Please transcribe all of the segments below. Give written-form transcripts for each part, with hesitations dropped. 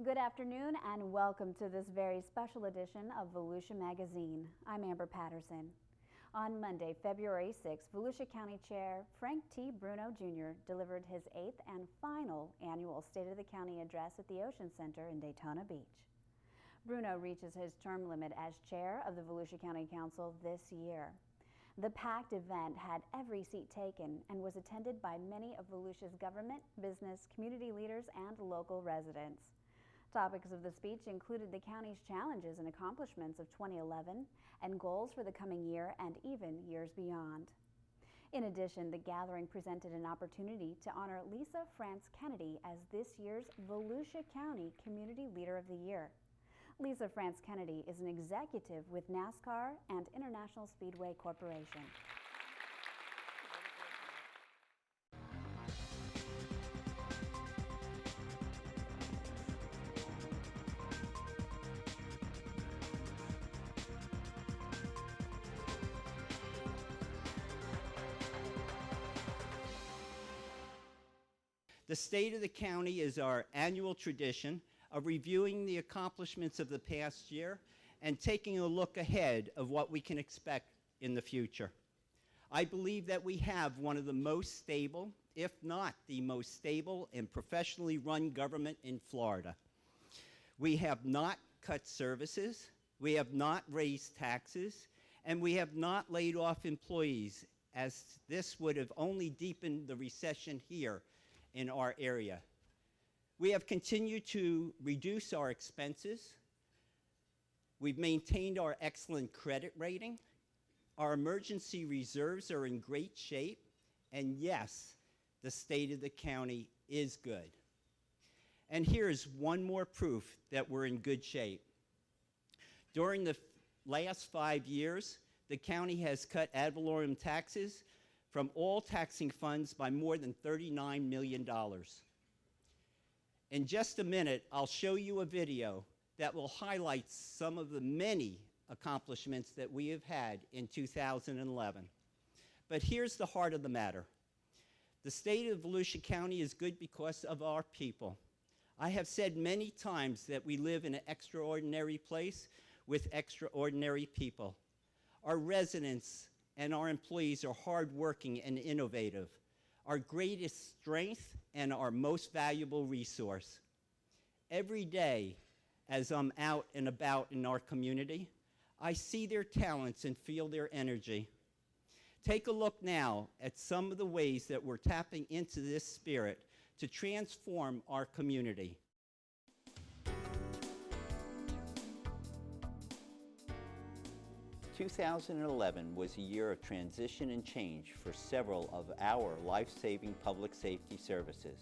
Good afternoon and welcome to this very special edition of Volusia Magazine. I'm Amber Patterson. On Monday, February 6, Volusia County Chair Frank T. Bruno Jr. delivered his 8th and final annual State of the County address at the Ocean Center in Daytona Beach. Bruno reaches his term limit as chair of the Volusia County Council this year. The packed event had every seat taken and was attended by many of Volusia's government, business, community leaders, and local residents. Topics of the speech included the county's challenges and accomplishments of 2011 and goals for the coming year and even years beyond. In addition, the gathering presented an opportunity to honor Lesa France Kennedy as this year's Volusia County Community Leader of the Year. Lesa France Kennedy is an executive with NASCAR and International Speedway Corporation. The State of the County is our annual tradition of reviewing the accomplishments of the past year and taking a look ahead of what we can expect in the future. I believe that we have one of the most stable, if not the most stable and professionally run government in Florida. We have not cut services, we have not raised taxes, and we have not laid off employees, as this would have only deepened the recession here in our area. We have continued to reduce our expenses. We've maintained our excellent credit rating. Our emergency reserves are in great shape. And yes, the state of the county is good. And here's one more proof that we're in good shape. During the last 5 years, the county has cut ad valorem taxes from all taxing funds by more than $39 million. In just a minute, I'll show you a video that will highlight some of the many accomplishments that we have had in 2011. But here's the heart of the matter. The state of Volusia County is good because of our people. I have said many times that we live in an extraordinary place with extraordinary people. Our residents and our employees are hardworking and innovative, our greatest strength and our most valuable resource. Every day, as I'm out and about in our community, I see their talents and feel their energy. Take a look now at some of the ways that we're tapping into this spirit to transform our community. 2011 was a year of transition and change for several of our life-saving public safety services.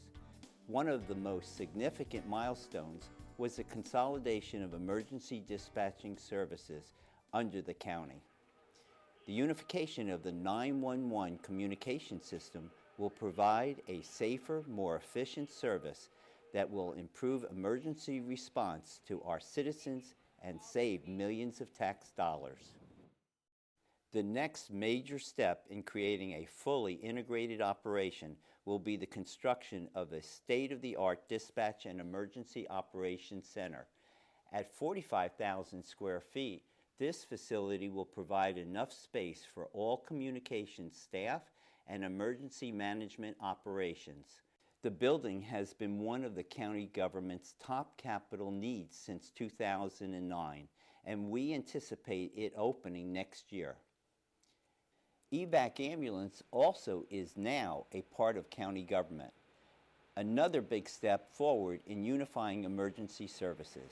One of the most significant milestones was the consolidation of emergency dispatching services under the county. The unification of the 911 communication system will provide a safer, more efficient service that will improve emergency response to our citizens and save millions of tax dollars. The next major step in creating a fully integrated operation will be the construction of a state-of-the-art dispatch and emergency operations center. At 45,000 square feet, this facility will provide enough space for all communications staff and emergency management operations. The building has been one of the county government's top capital needs since 2009, and we anticipate it opening next year. EVAC Ambulance also is now a part of county government, another big step forward in unifying emergency services.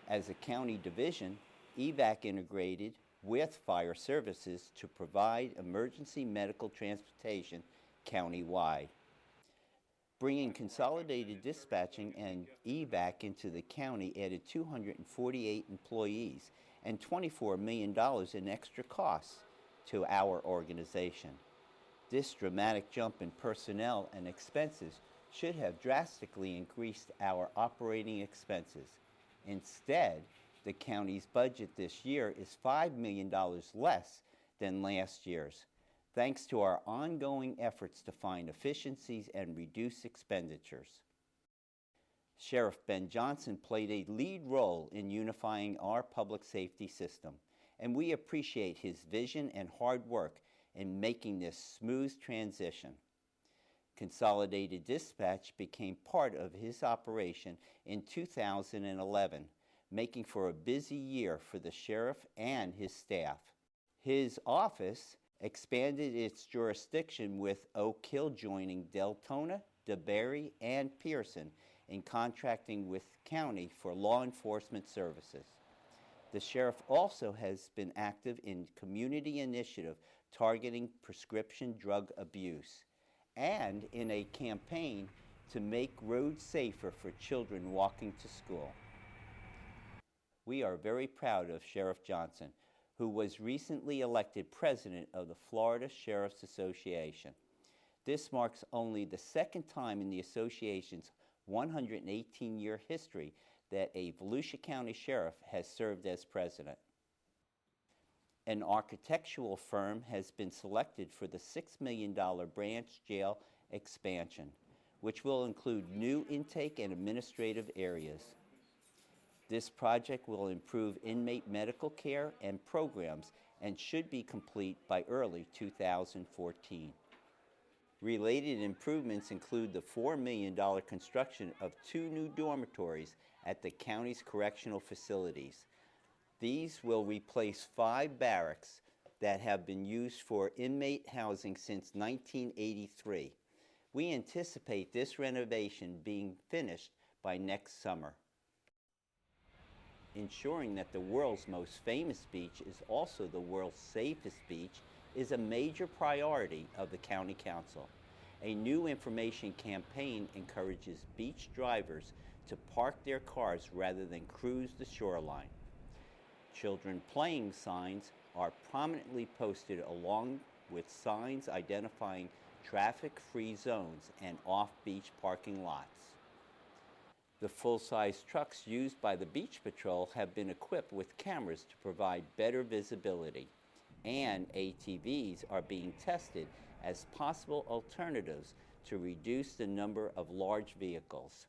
As a county division, EVAC integrated with fire services to provide emergency medical transportation countywide. Bringing consolidated dispatching and EVAC into the county added 248 employees and $24 million in extra costs to our organization. This dramatic jump in personnel and expenses should have drastically increased our operating expenses. Instead, the county's budget this year is $5 million less than last year's, thanks to our ongoing efforts to find efficiencies and reduce expenditures. Sheriff Ben Johnson played a lead role in unifying our public safety system, and we appreciate his vision and hard work in making this smooth transition. Consolidated Dispatch became part of his operation in 2011, making for a busy year for the sheriff and his staff. His office expanded its jurisdiction with Oak Hill joining Deltona, DeBary, and Pearson in contracting with county for law enforcement services. The sheriff also has been active in community initiative targeting prescription drug abuse and in a campaign to make roads safer for children walking to school. We are very proud of Sheriff Johnson, who was recently elected president of the Florida Sheriff's Association. This marks only the second time in the association's 118-year history that a Volusia County sheriff has served as president. An architectural firm has been selected for the $6 million branch jail expansion, which will include new intake and administrative areas. This project will improve inmate medical care and programs and should be complete by early 2014. Related improvements include the $4 million construction of 2 new dormitories at the county's correctional facilities. These will replace 5 barracks that have been used for inmate housing since 1983. We anticipate this renovation being finished by next summer. Ensuring that the world's most famous beach is also the world's safest beach is a major priority of the County Council. A new information campaign encourages beach drivers to park their cars rather than cruise the shoreline. Children playing signs are prominently posted along with signs identifying traffic-free zones and off-beach parking lots. The full-size trucks used by the Beach Patrol have been equipped with cameras to provide better visibility, and ATVs are being tested as possible alternatives to reduce the number of large vehicles.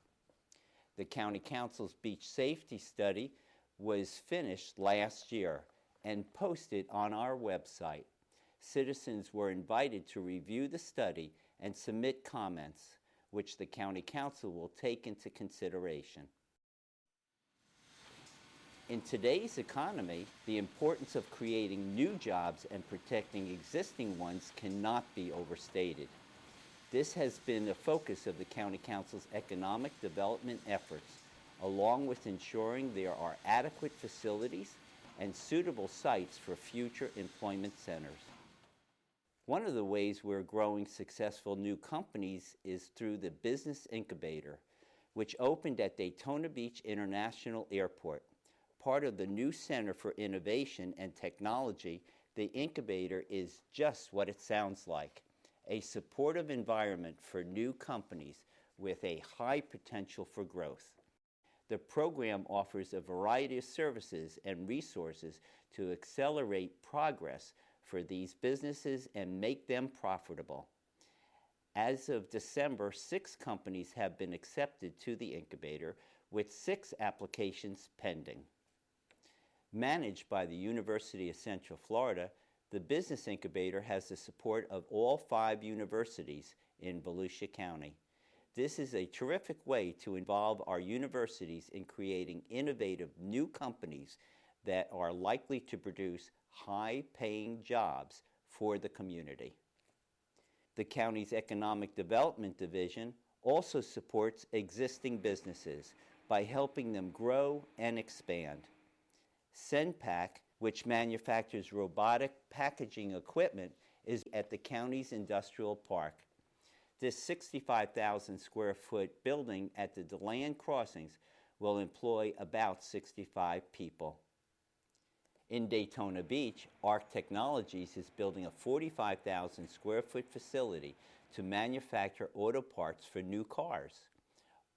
The County Council's beach safety study was finished last year and posted on our website. Citizens were invited to review the study and submit comments, which the County Council will take into consideration. In today's economy, the importance of creating new jobs and protecting existing ones cannot be overstated. This has been a focus of the County Council's economic development efforts, along with ensuring there are adequate facilities and suitable sites for future employment centers. One of the ways we're growing successful new companies is through the Business Incubator, which opened at Daytona Beach International Airport. Part of the new Center for Innovation and Technology, the incubator is just what it sounds like, a supportive environment for new companies with a high potential for growth. The program offers a variety of services and resources to accelerate progress for these businesses and make them profitable. As of December, 6 companies have been accepted to the incubator, with 6 applications pending. Managed by the University of Central Florida, the Business Incubator has the support of all 5 universities in Volusia County. This is a terrific way to involve our universities in creating innovative new companies that are likely to produce high-paying jobs for the community. The county's Economic Development Division also supports existing businesses by helping them grow and expand. Senpac, which manufactures robotic packaging equipment, is at the county's industrial park. This 65,000 square foot building at the DeLand Crossings will employ about 65 people. In Daytona Beach, ARC Technologies is building a 45,000 square foot facility to manufacture auto parts for new cars.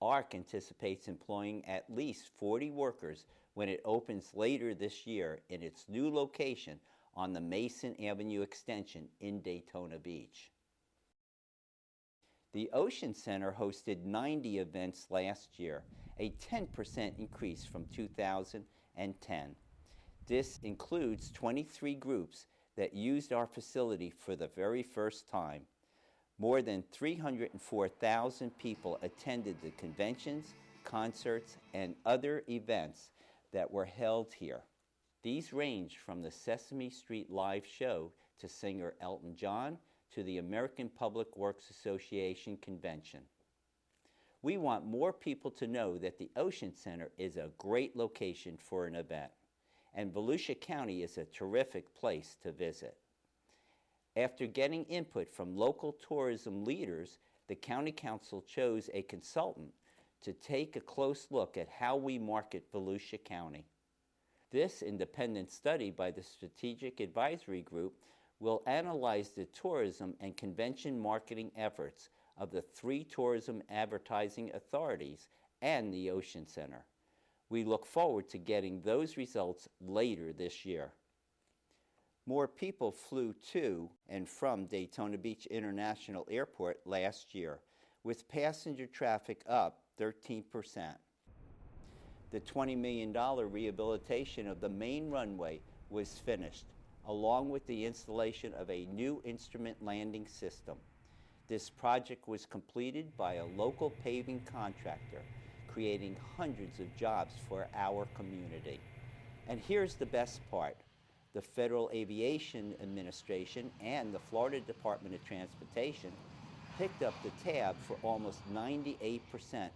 ARC anticipates employing at least 40 workers when it opens later this year in its new location on the Mason Avenue extension in Daytona Beach. The Ocean Center hosted 90 events last year a 10% increase from 2010. This includes 23 groups that used our facility for the very first time. More than 304,000 people attended the conventions, concerts, and other events that were held here. These range from the Sesame Street live show to singer Elton John to the American Public Works Association convention. We want more people to know that the Ocean Center is a great location for an event, and Volusia County is a terrific place to visit. After getting input from local tourism leaders, the County Council chose a consultant to take a close look at how we market Volusia County. This independent study by the Strategic Advisory Group will analyze the tourism and convention marketing efforts of the 3 tourism advertising authorities and the Ocean Center. We look forward to getting those results later this year. More people flew to and from Daytona Beach International Airport last year, with passenger traffic up 13%. The $20 million rehabilitation of the main runway was finished, along with the installation of a new instrument landing system. This project was completed by a local paving contractor, creating hundreds of jobs for our community. And here's the best part. The Federal Aviation Administration and the Florida Department of Transportation picked up the tab for almost 98%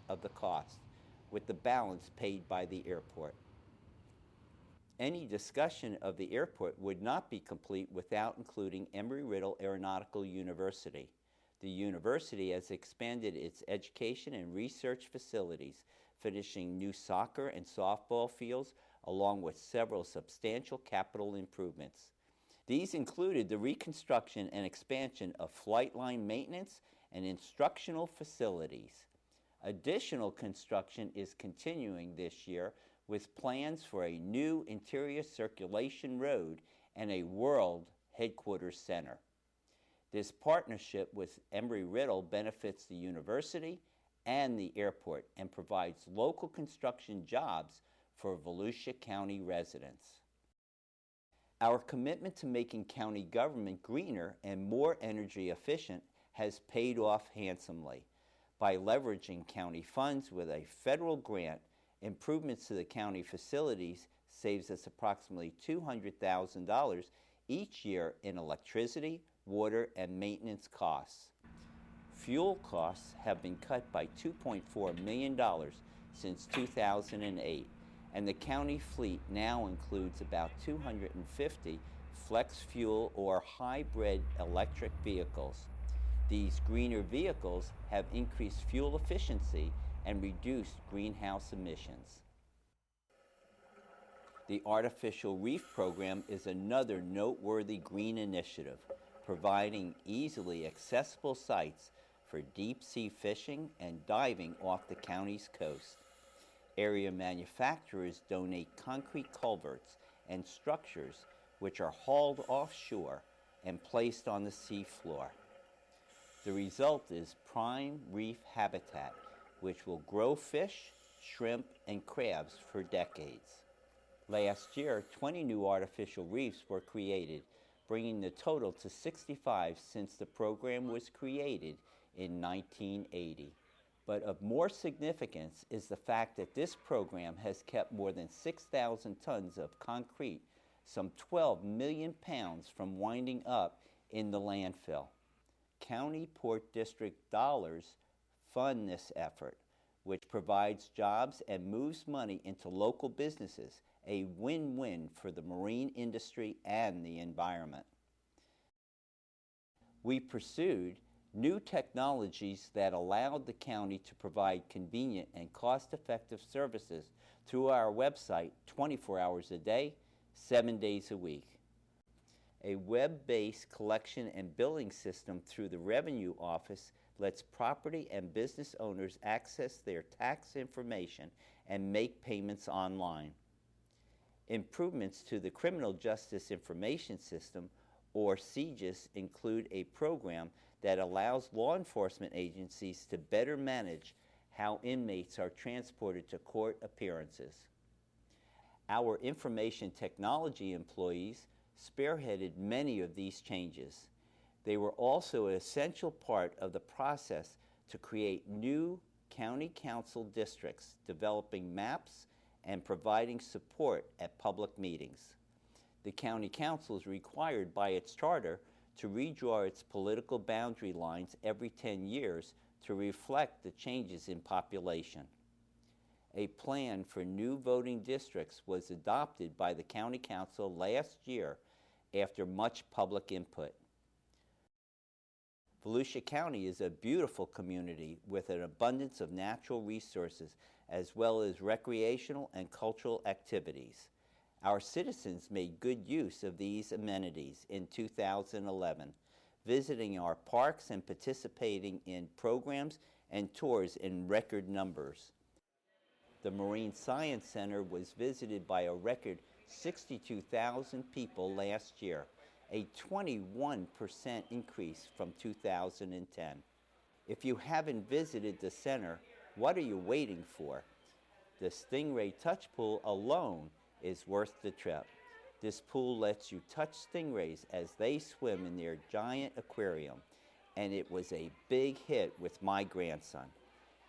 of the cost, with the balance paid by the airport. Any discussion of the airport would not be complete without including Embry-Riddle Aeronautical University. The university has expanded its education and research facilities, finishing new soccer and softball fields, along with several substantial capital improvements. These included the reconstruction and expansion of flight line maintenance and instructional facilities. Additional construction is continuing this year with plans for a new interior circulation road and a world headquarters center. This partnership with Embry-Riddle benefits the university and the airport and provides local construction jobs for Volusia County residents. Our commitment to making county government greener and more energy efficient has paid off handsomely. By leveraging county funds with a federal grant, improvements to the county facilities saves us approximately $200,000 each year in electricity, water, and maintenance costs. Fuel costs have been cut by $2.4 million since 2008, and the county fleet now includes about 250 flex fuel or hybrid electric vehicles. These greener vehicles have increased fuel efficiency and reduced greenhouse emissions. The Artificial Reef Program is another noteworthy green initiative, providing easily accessible sites for deep-sea fishing and diving off the county's coast. Area manufacturers donate concrete culverts and structures which are hauled offshore and placed on the seafloor. The result is prime reef habitat, which will grow fish, shrimp, and crabs for decades. Last year, 20 new artificial reefs were created, bringing the total to 65 since the program was created in 1980. But of more significance is the fact that this program has kept more than 6,000 tons of concrete, some 12 million pounds, from winding up in the landfill. County Port District dollars fund this effort, which provides jobs and moves money into local businesses, a win-win for the marine industry and the environment. We pursued new technologies that allowed the county to provide convenient and cost-effective services through our website 24 hours a day, 7 days a week. A web-based collection and billing system through the Revenue Office lets property and business owners access their tax information and make payments online. Improvements to the Criminal Justice Information System, or CJIS, include a program that allows law enforcement agencies to better manage how inmates are transported to court appearances. Our information technology employees spearheaded many of these changes. They were also an essential part of the process to create new county council districts, developing maps and providing support at public meetings. The county council is required by its charter to redraw its political boundary lines every 10 years to reflect the changes in population. A plan for new voting districts was adopted by the county council last year after much public input. Volusia County is a beautiful community with an abundance of natural resources as well as recreational and cultural activities. Our citizens made good use of these amenities in 2011, visiting our parks and participating in programs and tours in record numbers. The Marine Science Center was visited by a record 62,000 people last year, a 21% increase from 2010. If you haven't visited the center, what are you waiting for? The Stingray Touch Pool alone is worth the trip. This pool lets you touch stingrays as they swim in their giant aquarium, and it was a big hit with my grandson.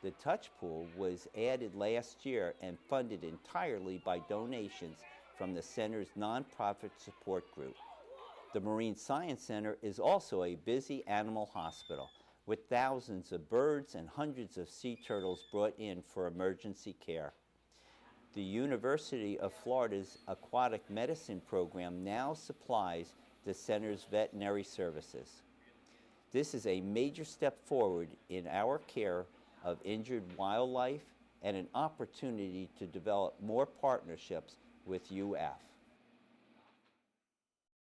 The touch pool was added last year and funded entirely by donations from the center's nonprofit support group. The Marine Science Center is also a busy animal hospital with thousands of birds and hundreds of sea turtles brought in for emergency care. The University of Florida's aquatic medicine program now supplies the center's veterinary services. This is a major step forward in our care of injured wildlife and an opportunity to develop more partnerships with UF.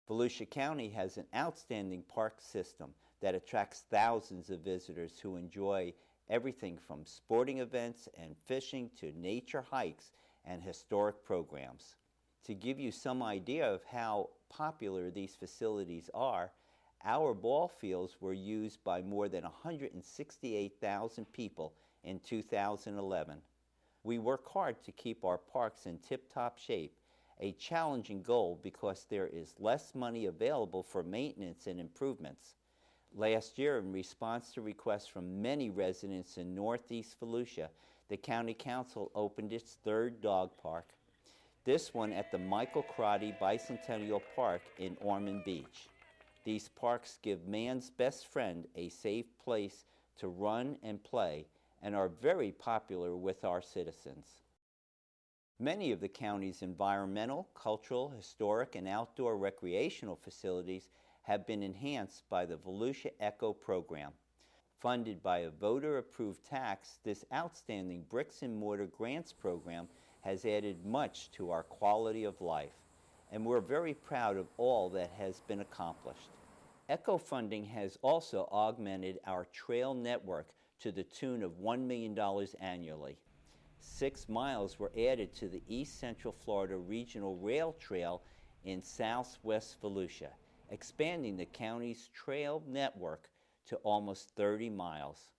Volusia County has an outstanding park system that attracts thousands of visitors who enjoy everything from sporting events and fishing to nature hikes and historic programs. To give you some idea of how popular these facilities are, our ball fields were used by more than 168,000 people in 2011. We work hard to keep our parks in tip-top shape, a challenging goal because there is less money available for maintenance and improvements. Last year, in response to requests from many residents in Northeast Volusia, the County Council opened its third dog park, this one at the Michael Crotty Bicentennial Park in Ormond Beach. These parks give man's best friend a safe place to run and play and are very popular with our citizens. Many of the county's environmental, cultural, historic, and outdoor recreational facilities have been enhanced by the Volusia Echo program. Funded by a voter-approved tax, this outstanding bricks and mortar grants program has added much to our quality of life, and we're very proud of all that has been accomplished. Echo funding has also augmented our trail network to the tune of $1 million annually. 6 miles were added to the East Central Florida Regional Rail Trail in southwest Volusia, expanding the county's trail network to almost 30 miles.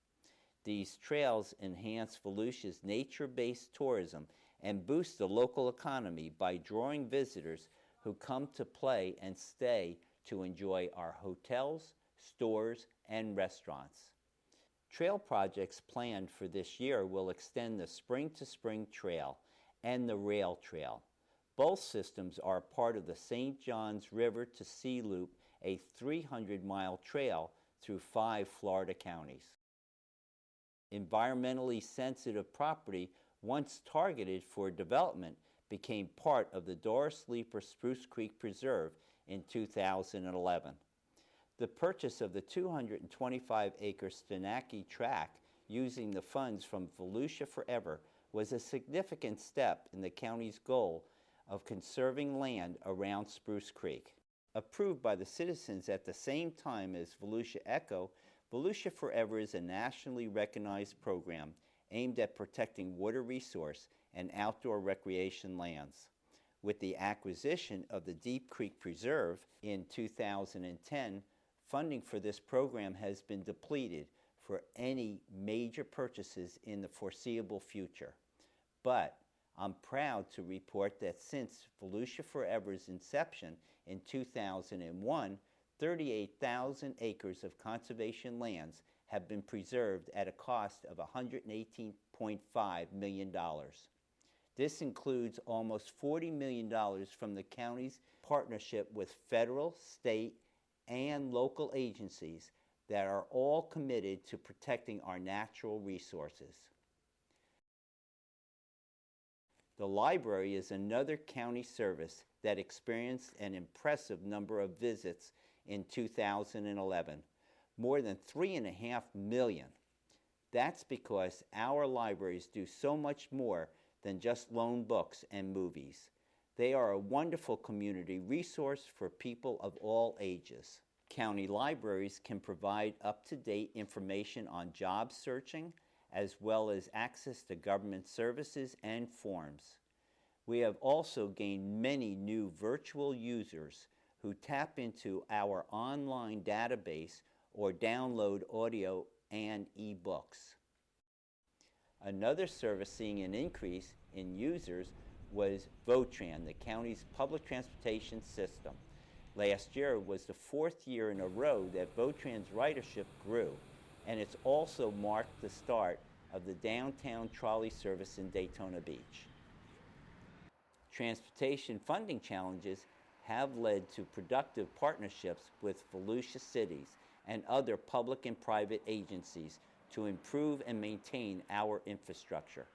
These trails enhance Volusia's nature-based tourism and boost the local economy by drawing visitors who come to play and stay to enjoy our hotels, stores, and restaurants. Trail projects planned for this year will extend the Spring to Spring Trail and the Rail Trail. Both systems are part of the St. Johns River to Sea Loop, a 300-mile trail through 5 Florida counties. Environmentally sensitive property, once targeted for development, became part of the Doris Leeper Spruce Creek Preserve in 2011. The purchase of the 225-acre Stenackie tract using the funds from Volusia Forever was a significant step in the county's goal of conserving land around Spruce Creek. Approved by the citizens at the same time as Volusia Echo, Volusia Forever is a nationally recognized program aimed at protecting water resource and outdoor recreation lands. With the acquisition of the Deep Creek Preserve in 2010, funding for this program has been depleted for any major purchases in the foreseeable future. But I'm proud to report that since Volusia Forever's inception in 2001, 38,000 acres of conservation lands have been preserved at a cost of $118.5 million. This includes almost $40 million from the county's partnership with federal, state, and local agencies that are all committed to protecting our natural resources. The library is another county service that experienced an impressive number of visits in 2011, more than 3.5 million. That's because our libraries do so much more than just loan books and movies. They are a wonderful community resource for people of all ages. County libraries can provide up-to-date information on job searching, as well as access to government services and forms. We have also gained many new virtual users who tap into our online database or download audio and e-books. Another service seeing an increase in users was Votran, the county's public transportation system. Last year was the 4th year in a row that Votran's ridership grew, and it's also marked the start of the downtown trolley service in Daytona Beach. Transportation funding challenges have led to productive partnerships with Volusia cities and other public and private agencies to improve and maintain our infrastructure.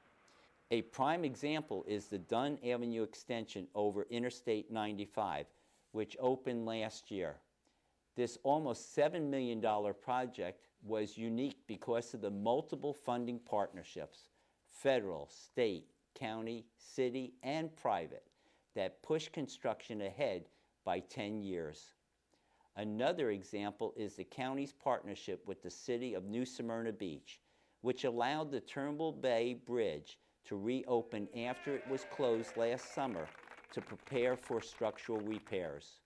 A prime example is the Dunn Avenue extension over Interstate 95, which opened last year. This almost $7 million project was unique because of the multiple funding partnerships, federal, state, county, city, and private, that pushed construction ahead by 10 years. Another example is the county's partnership with the city of New Smyrna Beach, which allowed the Turnbull Bay Bridge to reopen after it was closed last summer to prepare for structural repairs.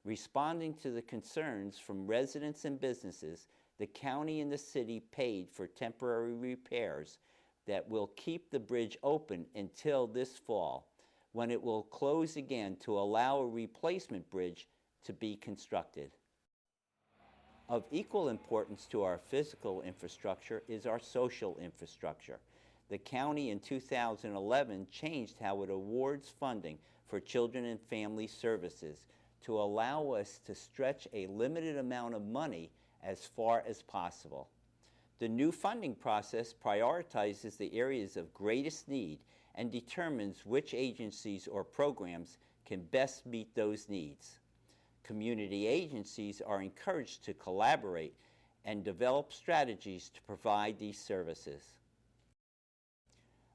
Responding to the concerns from residents and businesses, the county and the city paid for temporary repairs that will keep the bridge open until this fall, when it will close again to allow a replacement bridge to be constructed. Of equal importance to our physical infrastructure is our social infrastructure. The county in 2011 changed how it awards funding for children and family services to allow us to stretch a limited amount of money as far as possible. The new funding process prioritizes the areas of greatest need and determines which agencies or programs can best meet those needs. Community agencies are encouraged to collaborate and develop strategies to provide these services.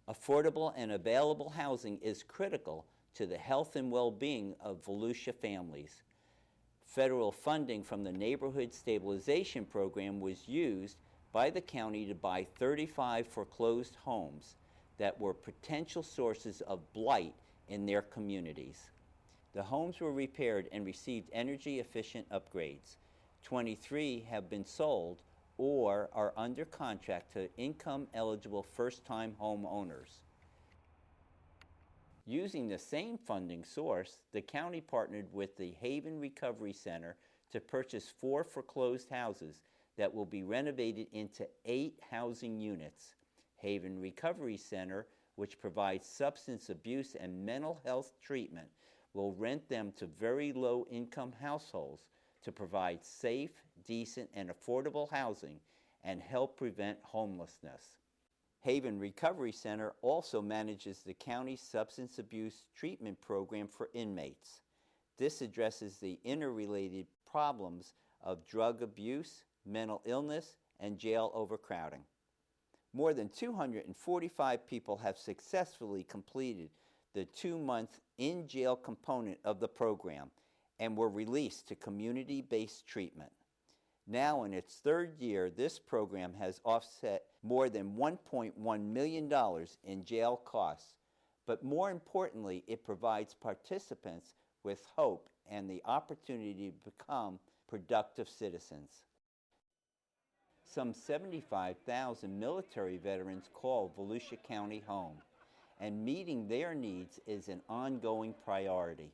Affordable and available housing is critical to the health and well-being of Volusia families. Federal funding from the Neighborhood Stabilization Program was used by the county to buy 35 foreclosed homes that were potential sources of blight in their communities. The homes were repaired and received energy-efficient upgrades. 23 have been sold or are under contract to income-eligible first-time homeowners. Using the same funding source, the county partnered with the Haven Recovery Center to purchase 4 foreclosed houses that will be renovated into 8 housing units. Haven Recovery Center, which provides substance abuse and mental health treatment, will rent them to very low-income households to provide safe, decent, and affordable housing and help prevent homelessness. Haven Recovery Center also manages the county's substance abuse treatment program for inmates. This addresses the interrelated problems of drug abuse, mental illness, and jail overcrowding. More than 245 people have successfully completed the 2-month in-jail component of the program and were released to community-based treatment. Now in its 3rd year, this program has offset more than $1.1 million in jail costs, but more importantly, it provides participants with hope and the opportunity to become productive citizens. Some 75,000 military veterans call Volusia County home, and meeting their needs is an ongoing priority.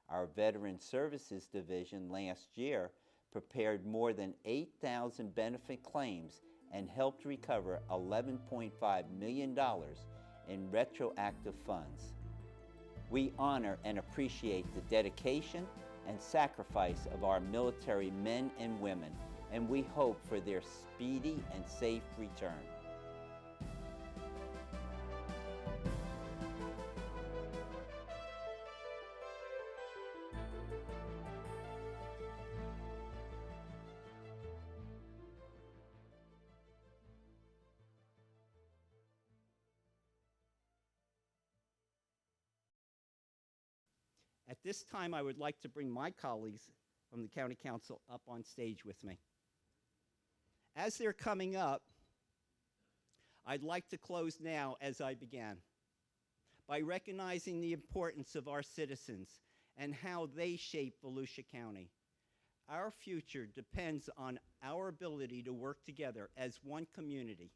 Our Veteran Services Division last year prepared more than 8,000 benefit claims and helped recover $11.5 million in retroactive funds. We honor and appreciate the dedication and sacrifice of our military men and women, and we hope for their speedy and safe return. At this time, I would like to bring my colleagues from the County Council up on stage with me. As they're coming up, I'd like to close now as I began, by recognizing the importance of our citizens and how they shape Volusia County. Our future depends on our ability to work together as one community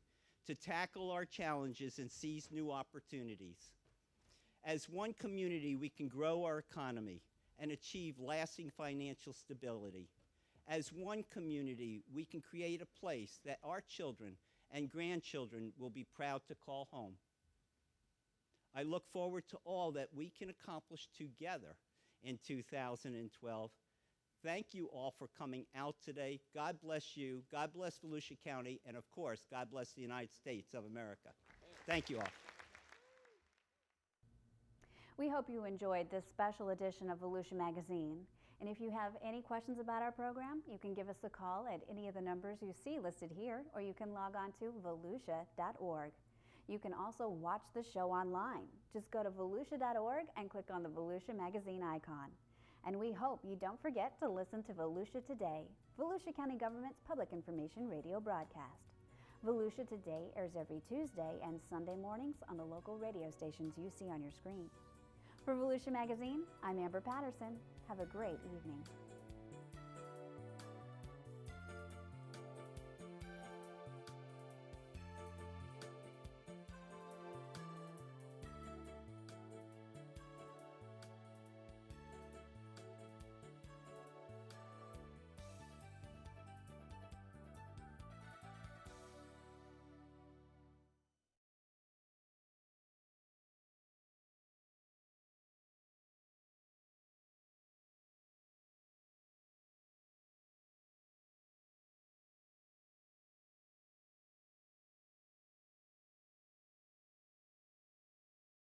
to tackle our challenges and seize new opportunities. As one community, we can grow our economy and achieve lasting financial stability. As one community, we can create a place that our children and grandchildren will be proud to call home. I look forward to all that we can accomplish together in 2012. Thank you all for coming out today. God bless you. God bless Volusia County. And of course, God bless the United States of America. Thank you all. We hope you enjoyed this special edition of Volusia Magazine. And if you have any questions about our program, you can give us a call at any of the numbers you see listed here, or you can log on to volusia.org. You can also watch the show online. Just go to volusia.org and click on the Volusia Magazine icon. And we hope you don't forget to listen to Volusia Today, Volusia County Government's public information radio broadcast. Volusia Today airs every Tuesday and Sunday mornings on the local radio stations you see on your screen. For Volusia Magazine, I'm Amber Patterson. Have a great evening.